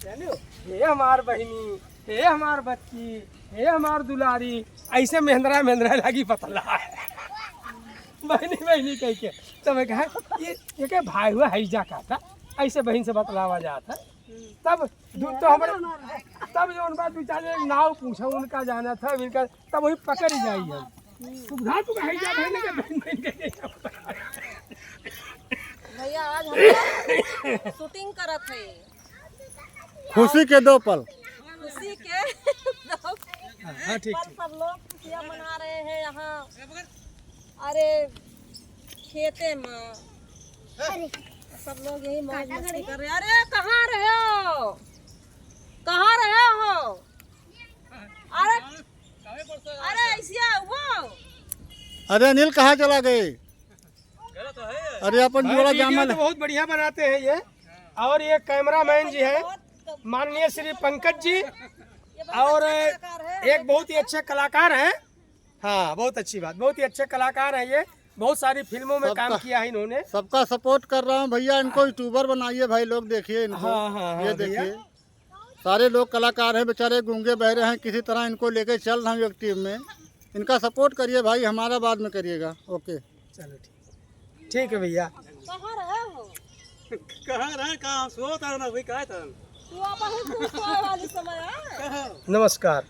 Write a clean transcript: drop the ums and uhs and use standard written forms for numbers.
जानो हे हमार बहनी, हे हमार बच्ची, हे हमार दुलारी, ऐसे महेंद्रा महेंद्रा लगी पतला बहनी बहनी कह के। तो मैं कहा ये क्या भाई हुआ हैजा का था, ऐसे बहन से बतलावा जाता। तब तो हमारे तब जो उनका बेचारे नाव पूछा उनका जाना था इनका, तब वही पकड़ जाई हम सुविधा तो हैजा बहन के बहन बहन के भैया आज हम शूटिंग करत है खुशी के दो पल। खुशी के हाँ ठीक पर सब लोग खुशियाँ मना रहे हैं यहाँ। अरे खेते में सब लोग यही मौज मस्ती कर रहे हैं। अरे कहाँ रहे हो, कहाँ रहे हो? अरे अरे ऐसिया वो अरे अनिल कहाँ चला गए? अरे अपन जोड़ा वीडियो जामल तो बहुत बढ़िया बनाते हैं ये। और ये कैमरामैन जी है माननीय श्री पंकज जी, और एक बहुत ही अच्छे कलाकार हैं। हाँ बहुत अच्छी बात, बहुत ही अच्छे कलाकार हैं ये, बहुत सारी फिल्मों में काम किया है इन्होंने। सबका सपोर्ट कर रहा हूँ भैया, इनको यूट्यूबर बनाइए भाई लोग, देखिए इनको। हाँ, ये देखिए सारे लोग कलाकार हैं, बेचारे गूंगे बहरे हैं, किसी तरह इनको लेके चल रहे हैं एक टीम में। इनका सपोर्ट करिए भाई, हमारा बाद में करिएगा। ओके चलो ठीक है भैया। कहाँ रहे हो? कहाँ सोता ना भाई, कहाँ था तू आप ही वाली समय है। नमस्कार।